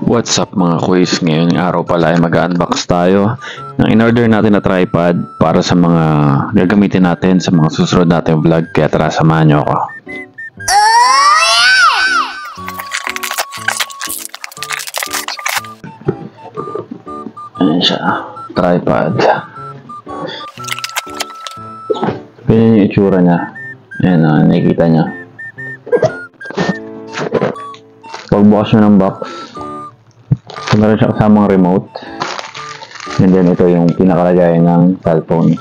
What's up mga quiz? Ngayong araw pala ay mag-unbox tayo ng in-order natin na tripod para sa mga gagamitin natin sa mga susunod nating vlog. Kaya tara, samahan nyo ako. Ayan siya, tripod. Ganyan yung itsura niya. Ayan, nakikita niya. Pagbukas nyo ng box, so meron siya kasamang remote, and then ito yung pinakalagayan ng cellphone.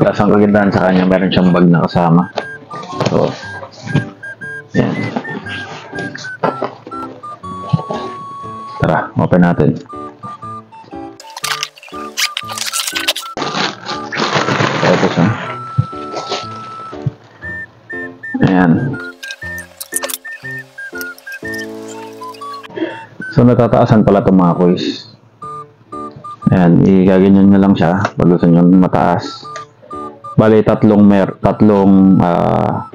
Tapos ang kagandahan sa kanya, meron siyang bag na kasama. So, yan. Tara, open natin. Ito siya. Ayan. So, natataasan pala itong mga quiz. Ayan, igaganyan nyo lang siya pag gusto nyo mataas. Bali, tatlong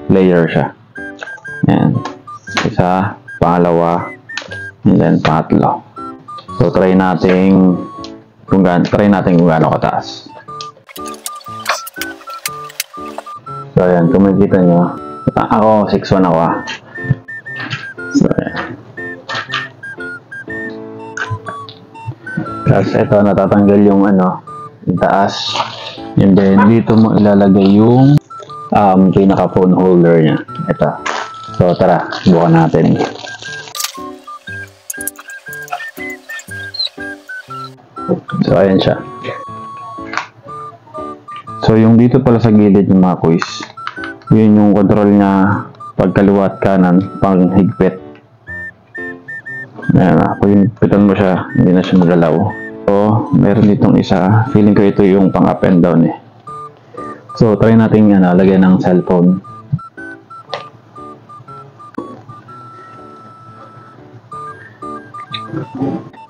layer siya. Ayan. Isa, pangalawa, and then pangatlo. So, try natin kung gaano kataas. So, ayan, kung makikita nyo, ako, 6'1" ako. So, ayan. Tapos ito, natatanggal yung yung taas. And then, dito mo ilalagay yung pinaka phone holder niya. Ito. So, tara, bukan natin. So, ayan siya. So, yung dito pala sa gilid ng mga quiz, yun yung control niya pagkaliwa at kanan, pang higpit. Ayan, pag higpitan mo siya, hindi na siya magalaw. So, meron ditong isa. Feeling ko ito yung pang up and down eh. So, try natin lagyan ng cellphone.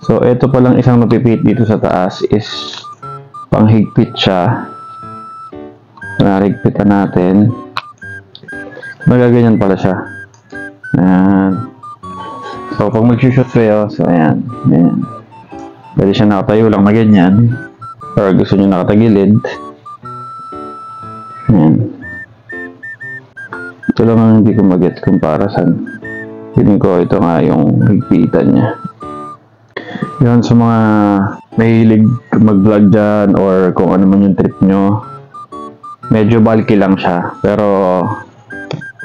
So, ito palang isang napipit dito sa taas is panghigpit siya. Narigpitan natin. Magaganyan pala siya. Ayan. So, pag mag-shoot kayo, so ayan. Ayan. Pwede siya nakatayo lang na ganyan. Or gusto nyo nakatagilid. Ayan. Ito lang ang hindi ko mag-get kung para saan. Feeling ko ito nga yung higpitan niya. Yun, sa mga mahilig mag-vlog dyan or kung ano man yung trip nyo. Medyo bulky lang siya. Pero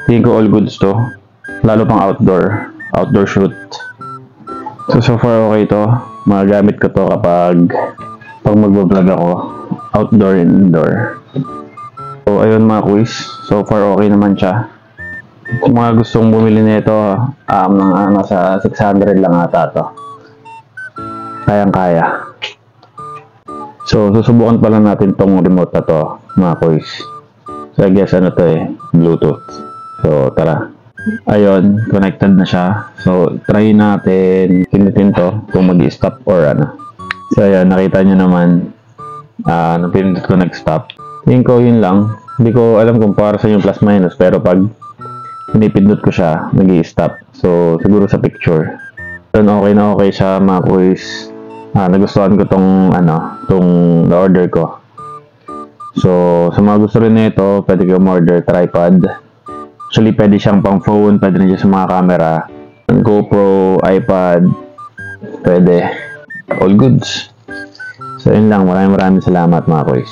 feeling ko all goods to. Lalo pang outdoor shoot. So far okay to. Magagamit ko to kapag mag-vlog ako. Outdoor and indoor. So ayun mga quiz. So far okay naman siya. Kung mga gustong bumili nito, nasa 600 lang ata to. Kayang-kaya. So susubukan pala natin tong remote na to mga quiz. So I guess Bluetooth. So tara. Ayun, connected na siya. So, try natin pinutin to kung mag-stop or So, ayan, nakita nyo naman nung pinindot ko nag-stop. Tingin ko yun lang. Hindi ko alam kung para sa yung plus minus, pero pag pinipindot ko siya, nag-i-stop. So, siguro sa picture. Then, okay na okay siya, mga quiz. Nagustuhan ko tong na-order ko. So, sa mga gusto rin nito, pwede kayo ma-order tripod. Actually, pwede siyang pang phone, pwede rin siya sa mga camera. GoPro, iPad, pwede. All goods. So, yun lang. Maraming salamat mga boys.